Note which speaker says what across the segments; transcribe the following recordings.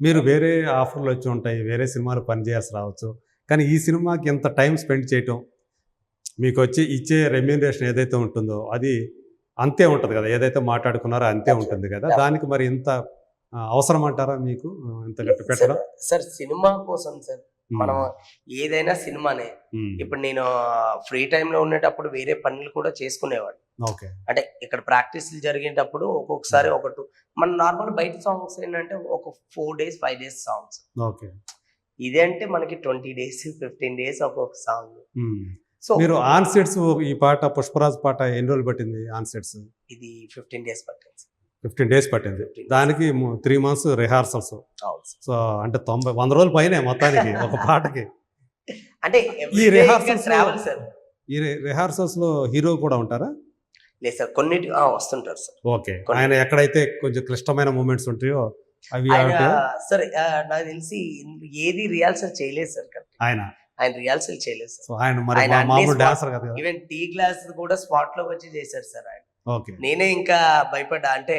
Speaker 1: మీరు వేరే ఆఫర్‌లు వచ్చి ఉంటాయి. వేరే సినిమాలో పని చేయాల్సి రావచ్చు. కానీ ఈ సినిమాకి ఇంత టైం స్పెండ్ చేయటం, మీకొచ్చి ఇచ్చే రెమ్యూనరేషన్ ఏదైతే ఉంటుందో అది అంతే ఉంటది గదా! ఏదైతే మాట్లాడుకున్నారో అంతే ఉంటుంది గదా! దానికి మరి ఇంత అవసరం అంటారా మీకు? ఇంత
Speaker 2: లేదు
Speaker 1: గట్టు
Speaker 2: సార్.
Speaker 1: పెట్టడం?
Speaker 2: సార్ సినిమా కోసం సార్. మనం
Speaker 1: హ్మ్.
Speaker 2: ఏదైనా సినిమానే.
Speaker 1: హ్మ్.
Speaker 2: ఇప్పుడు నేను ఫ్రీ టైమ్‌లో ఉండేటప్పుడు వేరే పనులు కూడా చేసుకునేవాడిని.
Speaker 1: ఓకే.
Speaker 2: అంటే ఇక్కడ ప్రాక్టీస్‌లు జరిగేటప్పుడు ఒక్కొక్కసారి ఒక 2 మన నార్మల్ బయట సాంగ్స్ ఏంటంటే ఒక 4 డేస్, 5 డేస్ సాంగ్స్.
Speaker 1: ఓకే.
Speaker 2: ఇదంటే మనకి 20 డేస్, 15 డేస్ ఒక్కొక్క సాంగ్.
Speaker 1: హ్మ్.
Speaker 2: సో
Speaker 1: మీరు ఆన్ సెట్స్ ఈ పాట 'పుష్పరాజ్' పాట ఎన్ని రోజులు పట్టింది ఆన్ సెట్స్?
Speaker 2: ఇది 15 డేస్ పట్టింది సార్.
Speaker 1: 15 డేస్ పట్టింది.
Speaker 2: 15 డేస్.
Speaker 1: దానికి 3 మంత్స్ రిహార్సల్స్.
Speaker 2: అవును సార్.
Speaker 1: సో, అంటే 100 రోజులు పైనే మొత్తానికి ఒక పాటకి.
Speaker 2: అంటే
Speaker 1: ఈ
Speaker 2: ఎవ్రీడే ఇంకా
Speaker 1: రిహార్సల్స్‌లో
Speaker 2: ట్రావెల్ సార్.
Speaker 1: ఈ రిహార్సల్స్‌లో హీరో కూడా ఉంటారా?
Speaker 2: లేదు సార్. కొన్నిటి వస్తుంటారు సార్.
Speaker 1: ఓకే.
Speaker 2: కొన్ని.
Speaker 1: ఆయన ఎక్కడైతే కొంచెం క్లిష్టమైన మూమెంట్స్ ఉంటాయో అవి
Speaker 2: ఆయన
Speaker 1: ఉంటాయా?
Speaker 2: సార్ నాకు తెలిసి ఏది రిహార్సల్ చేయలేదు సార్ కరెక్ట్.
Speaker 1: ఆయన.
Speaker 2: ఆయన రిహార్సల్ చేయలేదు సార్.
Speaker 1: సో, ఆయన మరి
Speaker 2: ఆయన అన్ని
Speaker 1: మామూలు
Speaker 2: స్పాట్
Speaker 1: డాన్సర్ కదా!
Speaker 2: ఈవెన్ టీ గ్లాస్ కూడా స్పాట్ లోకి వచ్చి చేశారు సార్ ఆయన.
Speaker 1: ఓకే.
Speaker 2: నేనే ఇంకా భయపడ్డా. అంటే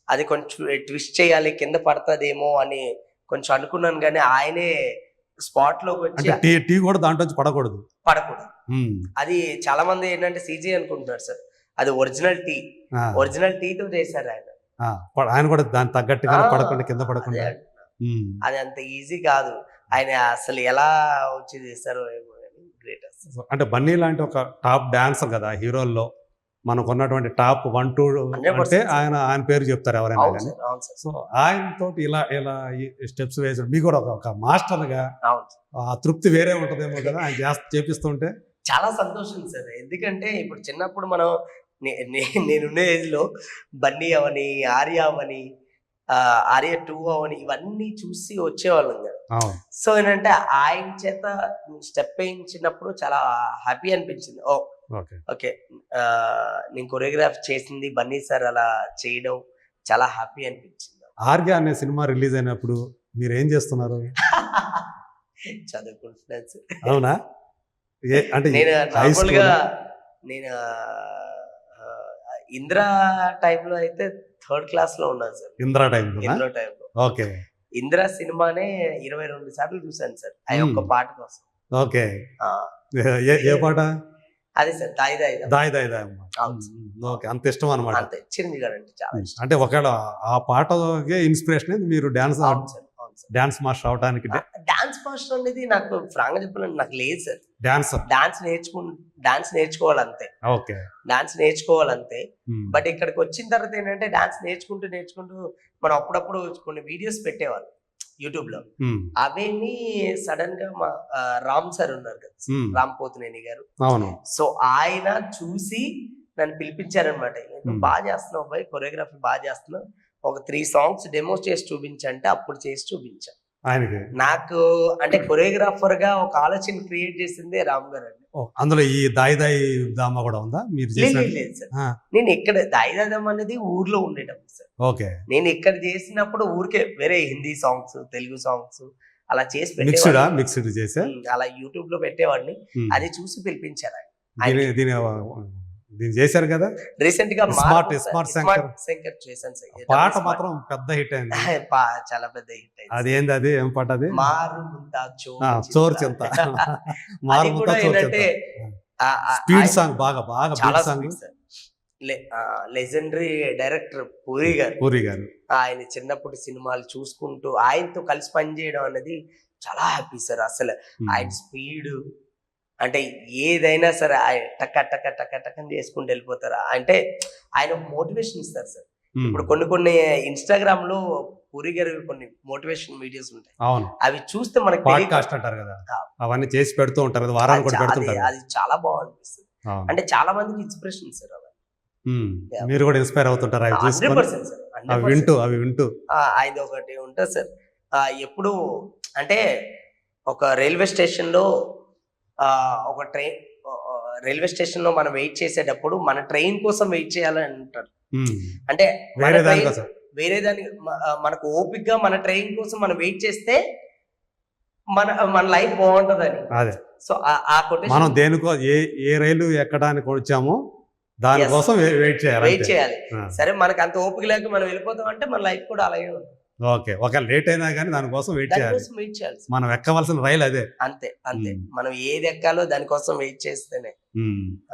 Speaker 2: అది కొంచెం ట్విస్ట్ చేయాలి కింద పడతదేమో అని కొంచెం అనుకున్నాను కానీ ఆయనే స్పాట్ లోకి వచ్చి
Speaker 1: అంటే టీ కూడా దాంట్లోంచి పడకూడదు.
Speaker 2: పడకూడదు.
Speaker 1: హ్మ్.
Speaker 2: అది చాలా మంది ఏంటంటే సీజీ అనుకుంటున్నారు సార్. అది ఒరిజినల్ టీ.
Speaker 1: ఆ!
Speaker 2: ఒరిజినల్ టీతో చేశారు ఆయన.
Speaker 1: ఆ! ఆయన కూడా దానికి తగ్గట్టుగానే
Speaker 2: ఆ!
Speaker 1: పడకుండా కింద
Speaker 2: అదే
Speaker 1: పడకుండా.
Speaker 2: అంటున్నా.
Speaker 1: హ్మ్.
Speaker 2: అది అంత ఈజీ కాదు. ఆయన అసలు ఎలా వచ్చి చేశారో ఏమో గ్రేట్ అసలు.
Speaker 1: అంటే బన్నీ లాంటి ఒక టాప్ డాన్సర్ కదా హీరోల్లో. మనకున్నటువంటి టాప్ 1, 2 అంటే
Speaker 2: 100%
Speaker 1: ఆయన పేరు చెప్తారు ఎవరైనా
Speaker 2: అవును
Speaker 1: గాని.
Speaker 2: సార్. అవును సార్.
Speaker 1: సో, ఆయనతోటి ఇలా ఈ స్టెప్స్ వేసాడు. మీకు కూడా ఒక మాస్టర్‌గా
Speaker 2: అవును సార్.
Speaker 1: ఆ తృప్తి వేరే ఉంటదేమో కదా! ఆయన చేపిస్తుంటే.
Speaker 2: చాలా సంతోషం సార్. ఎందుకంటే ఇప్పుడు చిన్నప్పుడు మనం నేనున్న ఏజ్‌లో బన్నీ అవని, ఆర్య అవని, ఆర్య 2 అవని ఇవన్నీ చూసి వచ్చేవాళ్ళం కదా!
Speaker 1: అవును.
Speaker 2: సో ఏంటంటే ఆయన చేత స్టెప్ వేయించినప్పుడు చాలా హ్యాపీ అనిపించింది.
Speaker 1: ఓకే.
Speaker 2: ఓకే. నేను కొరియోగ్రాఫ్ చేసింది బన్నీ సార్ అలా చేయడం చాలా హ్యాపీ అనిపించింది.
Speaker 1: 'ఆర్య' అనే సినిమా రిలీజ్ అయినప్పుడు మీరేం చేస్తున్నారు?
Speaker 2: చదువుకుంటున్నాను సార్.
Speaker 1: అవునా? అంటే
Speaker 2: నేను
Speaker 1: హై
Speaker 2: నార్మల్‌గా
Speaker 1: స్కూలా?
Speaker 2: నేను 'ఇంద్ర' టైమ్‌లో అయితే థర్డ్ క్లాస్‌లో ఉన్నాను సార్.
Speaker 1: 'ఇంద్ర' టైమ్‌లోనా?
Speaker 2: 'ఇంద్ర' టైమ్‌లో.
Speaker 1: ఓకే.
Speaker 2: 'ఇంద్ర' సినిమానే 22 సార్లు చూసాను సార్. ఆ
Speaker 1: హ్మ్.
Speaker 2: ఒక్క పాట కోసం.
Speaker 1: ఓకే.
Speaker 2: ఆ!
Speaker 1: ఏ పాట?
Speaker 2: అదే సార్ 'దాయి దాయి దా'.
Speaker 1: 'దాయి దాయి దాయమ్మ.'
Speaker 2: అవును సార్.
Speaker 1: ఓకే. అంత ఇష్టం అన్నమాట.
Speaker 2: అంతే. చిరంజీవి గారు అంటే చాలా ఇష్టం.
Speaker 1: అంటే ఒకవేళ ఆ పాటకే ఇన్స్పిరేషన్ అయింది మీరు
Speaker 2: అవును సార్. అవును సార్.
Speaker 1: డాన్స్ మాస్టర్ అవడానికి.
Speaker 2: డాన్స్ మాస్టర్ అనేది నాకు ఫ్రాంక్‌గా చెప్పాలంటే నాకు లేదు సార్.
Speaker 1: డాన్సర్.
Speaker 2: డాన్స్ నేర్చుకోవాలంతే.
Speaker 1: ఓకే.
Speaker 2: డాన్స్ నేర్చుకోవాలంతే.
Speaker 1: హ్మ్.
Speaker 2: బట్ ఇక్కడికి వచ్చిన తర్వాత ఏంటంటే డాన్స్ నేర్చుకుంటూ మనం అప్పుడప్పుడు కొన్ని వీడియోస్ పెట్టేవాళ్ళు యూట్యూబ్‌లో.
Speaker 1: హ్మ్.
Speaker 2: అవేమి సడెన్‌గా మా రామ్ సార్ ఉన్నారు కదా!
Speaker 1: హ్మ్.
Speaker 2: రామ్ పోతినేని గారు.
Speaker 1: అవును.
Speaker 2: సో ఆయన చూసి నన్ను పిలిపించారనమాట. బాగా చేస్తున్నావు అబ్బాయి కొరియోగ్రఫీ బాగా చేస్తున్నావు. ఒక 3 సాంగ్స్ డెమోస్ చేసి చూపించంటే అప్పుడు చేసి చూపించా.
Speaker 1: ఆయనకి.
Speaker 2: నాకు అంటే కొరియోగ్రాఫర్‌గా ఒక ఆలోచన క్రియేట్ చేసిందే రామ్ గారండి.
Speaker 1: అందులో ఈ 'దాయి దాయి దామ' కూడా ఉందా మీరు చేసిన?
Speaker 2: లేదు సార్.
Speaker 1: ఆ!
Speaker 2: నేను ఇక్కడ దాయిదాదం అనేది ఊర్లో ఉండేటప్పుడు సార్.
Speaker 1: ఓకే.
Speaker 2: నేను ఇక్కడ చేసినప్పుడు ఊరికే వేరే హిందీ సాంగ్స్, తెలుగు సాంగ్స్ అలా చేసి
Speaker 1: మిక్స్‌డా?
Speaker 2: పెట్టేవాడిని.
Speaker 1: మిక్స్‌డ్ చేసా?
Speaker 2: అలా యూట్యూబ్‌లో పెట్టేవాడిని.
Speaker 1: హ్మ్.
Speaker 2: అది చూసి పిలిపించారు ఆయన.
Speaker 1: దీన్ని చేశారు కదా!
Speaker 2: రీసెంట్‌గా
Speaker 1: స్మార్ట్
Speaker 2: శంకర్ చేశాను సార్.
Speaker 1: పాట మాత్రం పెద్ద హిట్ అయింది.
Speaker 2: చాలా పెద్ద హిట్ అయింది.
Speaker 1: అదేంది అది? ఏం పాట అది?
Speaker 2: మారు ముంతా
Speaker 1: చోరు చింత. మారు
Speaker 2: అది
Speaker 1: ముంతా
Speaker 2: కూడా
Speaker 1: చోరు
Speaker 2: ఏంటంటే
Speaker 1: చింత. స్పీడ్ సాంగ్ బాగా
Speaker 2: చాలా
Speaker 1: beat song.
Speaker 2: Speed sir. Legendary director puri గారు.
Speaker 1: పూరి గారు.
Speaker 2: ఆయన చిన్నప్పటి సినిమాలు చూసుకుంటూ ఆయనతో కలిసి పనిచేయడం అనేది చాలా హ్యాపీ సార్. అసలు ఆయన స్పీడ్ అంటే ఏదైనా సరే ఆయన టక అని చేసుకుంటూ వెళ్ళిపోతారు. అంటే ఆయన మోటివేషన్ ఇస్తారు సార్. ఇప్పుడు కొన్ని ఇన్‌స్టాగ్రామ్ లో పూరి గారి కొన్ని మోటివేషన్ వీడియోస్ ఉంటాయి.
Speaker 1: అవును.
Speaker 2: అవి చూస్తే మనకి
Speaker 1: పాడ్‌కాస్ట్ అంటారు కదా! అవన్నీ చేసి పెడుతూ ఉంటారు కదా! వారానికి ఒకటి పెడుతుంటారు.
Speaker 2: అది చాలా బాగుంటుంది. అంటే చాలా మందికి ఇన్స్పిరేషన్ సార్ అవి.
Speaker 1: మీరు కూడా ఇన్స్పైర్ అవుతుంటారా అవి చూసుకొని?
Speaker 2: 100% సార్.
Speaker 1: అవి వింటూ.
Speaker 2: ఆయన ఒకటి ఉంటుంది సార్. ఎప్పుడు అంటే ఒక రైల్వే స్టేషన్‌లో ఒక రైల్వే స్టేషన్‌లో మనం వెయిట్ చేసేటప్పుడు మన ట్రైన్ కోసం వెయిట్ చేయాలని అంటారు. అంటే వేరే దాని మనకు ఓపికగా మన ట్రైన్ కోసం మనం వెయిట్ చేస్తే మన లైఫ్ బాగుంటుందని.
Speaker 1: అదే.
Speaker 2: సో ఆ కొటేషన్
Speaker 1: మనం దేనికో ఏ రైలు ఎక్కడానికి వచ్చామో దానికోసం వెయిట్ చేయాలి.
Speaker 2: సరే మనకు అంత ఓపిక లేక మనం వెళ్ళిపోతాం అంటే మన లైఫ్ కూడా అలాగే ఉంటుంది.
Speaker 1: ఓకే, ఒకవేళ లేట్ అయినా కానీ దానికోసం వెయిట్ చేయాలి.
Speaker 2: దానికోసం వెయిట్ చేయాలి సార్.
Speaker 1: మనం ఎక్కవలసిన రైలు అదే.
Speaker 2: అంతే అంతే,
Speaker 1: మ్మ్.
Speaker 2: మనం ఏది ఎక్కాలో దానికోసం వెయిట్ చేస్తేనే.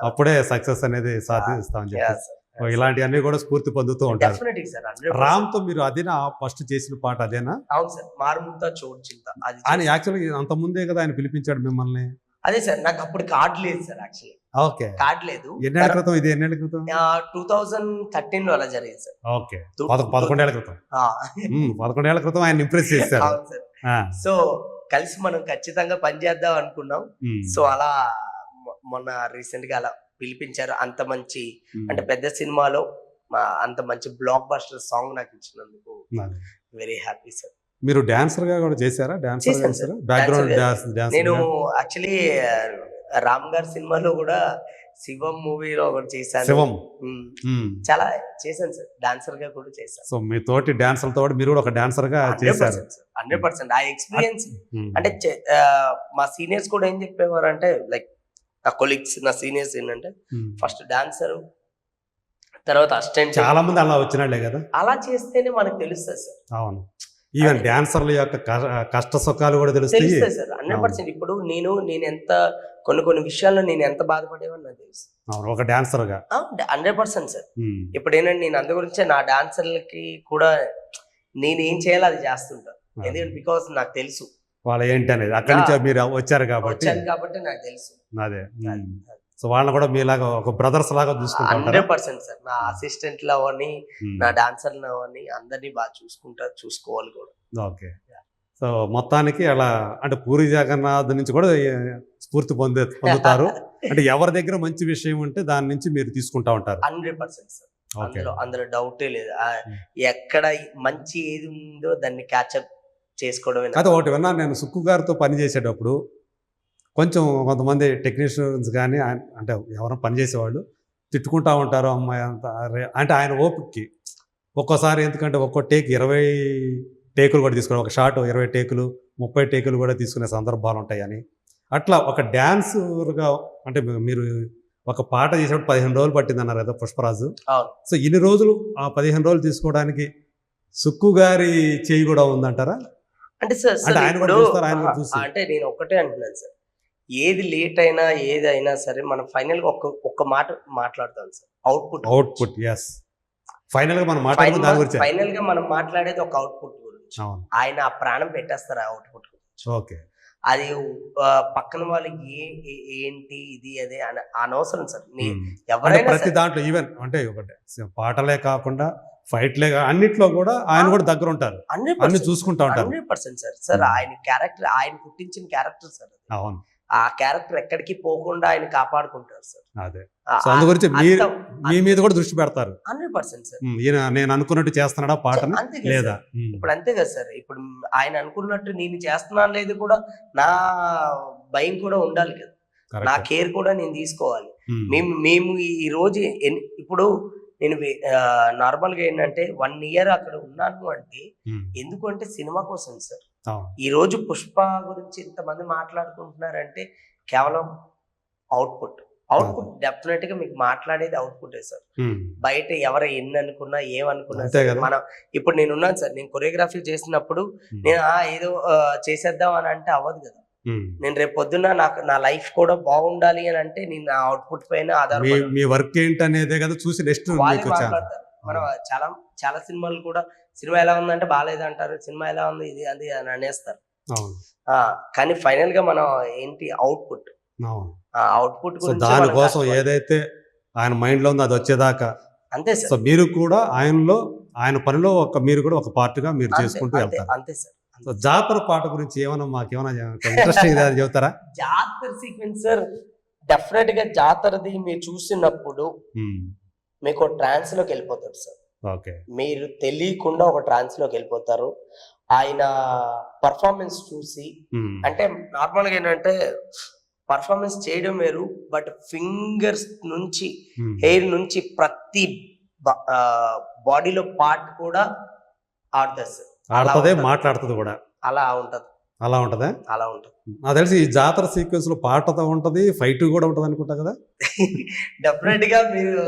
Speaker 1: అప్పుడే సక్సెస్ అనేది సాధిస్తామని చెప్పి ఇలాంటివన్నీ కూడా స్ఫూర్తి పొందుతూ ఉంటారు.
Speaker 2: Definitely sir, 100%.
Speaker 1: రామ్ తో మీరు అదేనా ఫస్ట్ చేసిన పాట అదేనా?
Speaker 2: అవును సార్, మారుముంతా చోటు చింత అది
Speaker 1: ఆయన యాక్చువల్గా అంత ముందే కదా ఆయన పిలిపించాడు మిమ్మల్ని.
Speaker 2: అదే సార్, నాకు అప్పుడు కార్డ్ లేదు సార్, యాక్చువల్లీ
Speaker 1: ఓకే,
Speaker 2: కార్డ్ లేదు.
Speaker 1: ఎన్నేళ్ల క్రితం ఇది? ఎన్నేళ్ల క్రితం?
Speaker 2: 2013 లో అలా జరిగింది సార్.
Speaker 1: ఓకే, 11 ఏళ్ల క్రితం. 11 ఏళ్ల క్రితం ఆయన ఇంప్రెస్ చేశారు.
Speaker 2: అవును సార్. సో కలిసి మనం ఖచ్చితంగా పనిచేద్దాం అనుకున్నాం. సో అలా మొన్న రీసెంట్ గా అలా పిలిపించారు. అంత మంచి అంటే పెద్ద సినిమాలో అంత మంచి బ్లాక్ బస్టర్ సాంగ్ నాకు ఇచ్చినందుకు వెరీ హ్యాపీ సార్.
Speaker 1: మీరు డాన్సర్ గా కూడా చేశారా? డాన్సర్
Speaker 2: చేశాను
Speaker 1: చేశారా?
Speaker 2: సార్.
Speaker 1: Background
Speaker 2: dancer
Speaker 1: dance.
Speaker 2: నేను యాక్చువల్లీ రామ్ గారి సినిమాలో కూడా శివం మూవీలో ఒకటి చేశాను.
Speaker 1: శివం.
Speaker 2: చాలా చేశాను సార్, డాన్సర్ గా కూడా చేశాను.
Speaker 1: సో మీ తోటి డాన్సర్లతో మీరు కూడా ఒక డాన్సర్ గా చేశారు.
Speaker 2: 100% ఆ ఎక్స్పీరియన్స్ అంటే మా సీనియర్స్ కూడా ఏం చెప్పేవారు అంటే, లైక్ నా కొలీగ్స్, నా సీనియర్స్ ఏంటంటే ఫస్ట్ డాన్సర్, తర్వాత అసిస్టెంట్.
Speaker 1: చాలా మంది అలా వచ్చినాళ్లే కదా.
Speaker 2: అలా చేస్తేనే మనకు తెలుస్తుంది సార్.
Speaker 1: అవును, ఈవెన్ డాన్సర్ల యొక్క కష్ట సుఖాలు కూడా తెలుస్తాయి
Speaker 2: సార్. 100% ఇప్పుడు నేను ఎంత కొన్ని విషయాల్లో నేను ఎంత బాధపడేవాడిని నాకు తెలుసు.
Speaker 1: అవును, ఒక డాన్సర్ గా
Speaker 2: 100% సార్. ఇప్పుడు ఏంటంటే నేను అందు గురించే నా డాన్సర్లకి కూడా నేను ఏం చేయాలో అది చేస్తుంటాను. ఎందుకంటే బికాస్ నాకు తెలుసు
Speaker 1: వాళ్ళు ఏంటి అనేది. అక్కడి నుంచి మీరు వచ్చారు కాబట్టి
Speaker 2: నాకు తెలుసు.
Speaker 1: అదే, సో వాళ్ళని కూడా మీలాగా ఒక బ్రదర్స్ లాగా చూసుకుంటారు.
Speaker 2: 100% సార్. నా అసిస్టెంట్ అవని, నా డాన్సర్ అవని అందరినీ బాగా చూసుకోవాలి కూడా.
Speaker 1: ఓకే, సో మొత్తానికి అలా అంటే పూరి జగన్నాథ్ నుంచి కూడా స్ఫూర్తి పొందుతారు. అంటే ఎవరి దగ్గర మంచి విషయం ఉంటే దాని నుంచి మీరు తీసుకుంటా ఉంటారు.
Speaker 2: 100% సార్. అందులో డౌటే లేదు. ఎక్కడ మంచి ఏది ఉందో దాన్ని క్యాచప్ చేసుకోవడమే.
Speaker 1: అదే ఒకటి విన్నాను నేను, సుక్కు గారితో పని చేసేటప్పుడు కొంచెం కొంతమంది టెక్నీషియన్స్ కానీ అంటే ఎవరైనా పనిచేసేవాళ్ళు తిట్టుకుంటా ఉంటారు, అమ్మాయి అంత అంటే ఆయన ఓపికకి ఒక్కోసారి. ఎందుకంటే ఒక్కో టేక్ 20 టేకులు కూడా తీసుకుని, ఒక షాట్ 20 టేకులు 30 టేకులు కూడా తీసుకునే సందర్భాలు ఉంటాయని. అట్లా ఒక డాన్సర్గా అంటే మీరు ఒక పాట చేసేటప్పుడు 15 రోజులు పట్టింది అన్నారు కదా పుష్పరాజు. సో ఇన్ని రోజులు ఆ 15 రోజులు తీసుకోవడానికి సుక్కు గారి చేయి కూడా ఉందంటారా?
Speaker 2: అంటే సార్
Speaker 1: అంటే ఆయన కూడా చూస్తారు, ఆయన చూసి.
Speaker 2: అంటే నేను ఒక్కటే అంటున్నాను సార్, ఏది లేట్ అయినా ఏది అయినా సరే మనం ఫైనల్ గా ఒక్క మాట మాట్లాడతాం సార్. Output
Speaker 1: yes. ఫైనల్ గా మనం మాట్లాడేది దాని గురించి.
Speaker 2: ఫైనల్ గా మనం మాట్లాడేది ఒక అవుట్పుట్ గురించి. ఆయన ఆ ప్రాణం పెట్టేస్తారు ఆ అవుట్పుట్ గురించి.
Speaker 1: ఓకే,
Speaker 2: అది పక్కన వాళ్ళకి ఏంటి ఇది అదే అనవసరం సార్. ఎవరైనా
Speaker 1: ప్రతి దాంట్లో ఈవెన్ అంటే ఒకటి పాటలే కాకుండా ఫైట్లే అన్నిట్లో కూడా ఆయన కూడా దగ్గర ఉంటారు, అన్ని చూసుకుంటా ఉంటారు.
Speaker 2: 100% సార్. ఆయన క్యారెక్టర్, ఆయన పుట్టించిన క్యారెక్టర్ సార్.
Speaker 1: అవును,
Speaker 2: ఆ క్యారెక్టర్ ఎక్కడికి పోకుండా ఆయన కాపాడుకుంటారు సార్.
Speaker 1: అదే, సో అందు గురించి మీ మీద కూడా దృష్టి పెడతారు.
Speaker 2: 100% సార్.
Speaker 1: ఈయన నేను అనుకున్నట్టు చేస్తున్నాడా పాటను లేదా?
Speaker 2: ఇప్పుడు అంతే కదా సార్. ఇప్పుడు ఆయన అనుకున్నట్టు నేను చేస్తున్నాను లేదు కూడా నా భయం కూడా ఉండాలి కదా, నా కేర్ కూడా నేను తీసుకోవాలి. మేము ఈ రోజు ఇప్పుడు నేను నార్మల్ గా ఏంటంటే 1 year అక్కడ ఉన్నాను అంటే ఎందుకంటే సినిమా కోసం సార్. ఈ రోజు పుష్ప గురించి ఇంతమంది మాట్లాడుకుంటున్నారంటే కేవలం అవుట్పుట్ డెఫినెట్ గా మీకు మాట్లాడేది అవుట్పుటే సార్. బయట ఎవరు ఎన్ని అనుకున్నా ఏమనుకున్నా మనం ఇప్పుడు నేను ఉన్నాను సార్. నేను కొరియోగ్రఫీ చేసినప్పుడు నేను ఏదో చేసేద్దాం అని అంటే అవ్వదు కదా. నేను రేపు పొద్దున్న నాకు నా లైఫ్ కూడా బాగుండాలి అని అంటే నేను నా అవుట్పుట్ పైన ఆధారపడి
Speaker 1: మీ వర్క్ ఏంటనేదే కదా చూసి నెక్స్ట్
Speaker 2: మాట్లాడతారు. మనం చాలా సినిమాలు కూడా సినిమా ఎలా ఉందంటే బాగాలేదు అంటారు, సినిమా ఎలా ఉంది ఇది అది అని అనేస్తారు. కానీ ఫైనల్ గా మనం ఏంటి అవుట్పుట్
Speaker 1: దానికోసం ఏదైతే ఆయన మైండ్ లో ఉందో అది వచ్చేదాకా
Speaker 2: అంతే సార్.
Speaker 1: సో మీరు కూడా ఆయన పనిలో మీరు కూడా ఒక పార్ట్ గా మీరు చేసుకుంటూ వెళ్తారు.
Speaker 2: అంతే సార్.
Speaker 1: సో జాతర పాట గురించి ఏమైనా మాకేమైనా ఇంట్రెస్టింగ్ చెబుతారా?
Speaker 2: జాతర సీక్వెన్స్ సార్, డెఫినెట్ గా జాతరది మీరు చూసినప్పుడు మీకు ట్రాన్స్ లోకి వెళ్ళిపోతారు సార్.
Speaker 1: ఓకే,
Speaker 2: మీరు తెలియకుండా ఒక ట్రాన్స్ లోకి వెళ్ళిపోతారు. ఆయన పర్ఫార్మెన్స్ చూసి అంటే నార్మల్ గా ఏంటంటే పర్ఫార్మెన్స్ చేయడం వేరు, బట్ ఫింగర్స్ నుంచి హెయిర్ నుంచి ప్రతి బాడీలో పార్ట్ కూడా ఆడుతుంది సార్.
Speaker 1: మాట్లాడుతుంది కూడా
Speaker 2: అలా ఉంటది.
Speaker 1: అలా ఉంటదా?
Speaker 2: అలా ఉంటది.
Speaker 1: నాకు తెలిసి ఈ జాతర సీక్వెన్స్ లో పాటతో ఉంటది, ఫైట్ కూడా ఉంటది అనుకుంటా కదా.
Speaker 2: డెఫినెట్ గా మీరు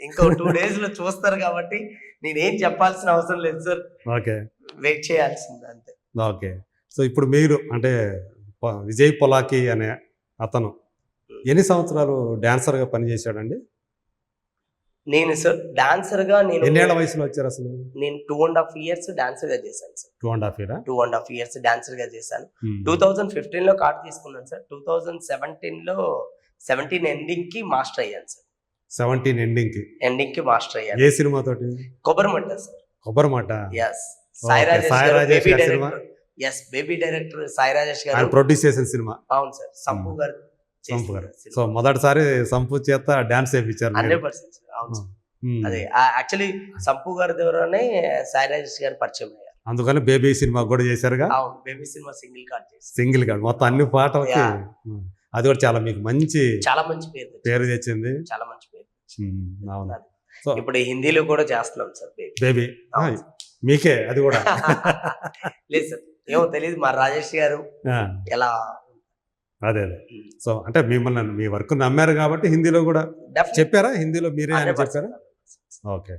Speaker 2: ఇంకో 2 days లో చూస్తారు కాబట్టి నేనేం చెప్పాల్సిన అవసరం లేదు సార్,
Speaker 1: ఓకే
Speaker 2: వెయిట్ చేయాల్సింది అంతే.
Speaker 1: ఓకే. సో ఇప్పుడు మీరు అంటే విజయ్ పొలాకి అనే అతను ఎన్ని సంవత్సరాలు డాన్సర్గా పనిచేశాడండి?
Speaker 2: నేను సార్ డాన్సర్ గా
Speaker 1: ఎన్నేళ్ల వయసులో వచ్చారు అసలు?
Speaker 2: నేను 2.5 years డాన్సర్ గా చేశాను సార్.
Speaker 1: 2.5 year
Speaker 2: 2.5 years డాన్సర్ గా చేశాను. 2015 లో కార్డు తీసుకున్నాను సార్. 2017 లో 17 ఎండింగ్ కి మాస్టర్ అయ్యాను సార్.
Speaker 1: 17 ఎండింగ్
Speaker 2: కి మాస్టర్ అయ్యాను.
Speaker 1: ఏ సినిమా తోటి?
Speaker 2: Kobbarimatta sir.
Speaker 1: Kobbarimatta.
Speaker 2: Yes. Sai Rajesh
Speaker 1: Sai
Speaker 2: garu
Speaker 1: Rajesh
Speaker 2: Baby
Speaker 1: గారి cinema?
Speaker 2: Director. Yes, Baby director Sai Rajesh
Speaker 1: ఆయన
Speaker 2: గారు.
Speaker 1: ప్రొడ్యూస్ చేసిన సినిమా.
Speaker 2: అవును సార్, సంపు గారు
Speaker 1: సంపు గారు.
Speaker 2: చేసిన
Speaker 1: సో మొదటిసారి సంపు చేత డాన్స్ చేయించారు మీరు.
Speaker 2: 100% సార్. అవును సార్. అదే యాక్చువల్లీ సంపు గారి ద్వారానే సాయి రాజేష్ గారు పరిచయం అయ్యారు.
Speaker 1: అందుకని బేబీ సినిమా కూడా చేశారుగా.
Speaker 2: అవును, బేబీ సినిమా సింగిల్ కార్డ్ చేశారు.
Speaker 1: సింగిల్ గా మొత్తం అన్ని పాటలకి.
Speaker 2: Yeah.
Speaker 1: అది కూడా చాలా మీకు మంచి
Speaker 2: చాలా మంచి పేరు తెచ్చింది.
Speaker 1: పేరు తెచ్చింది.
Speaker 2: చాలా మంచి పేరు తెచ్చింది.
Speaker 1: అవును.
Speaker 2: అది.
Speaker 1: సో
Speaker 2: ఇప్పుడు హిందీలో కూడా చేస్తున్నాం సార్ బేబీ.
Speaker 1: బేబీ
Speaker 2: అవును.
Speaker 1: మీకే అది కూడా.
Speaker 2: లేదు సార్, ఏమో తెలియదు మా రాజేష్ గారు
Speaker 1: ఆ,
Speaker 2: ఎలా.
Speaker 1: అదే అదే. సో అంటే మిమ్మల్ని మీ వర్క్ నమ్మారు కాబట్టి హిందీలో కూడా
Speaker 2: Definitely.
Speaker 1: చెప్పారా? హిందీలో మీరే అని
Speaker 2: 100%
Speaker 1: చెప్పారా? ఓకే.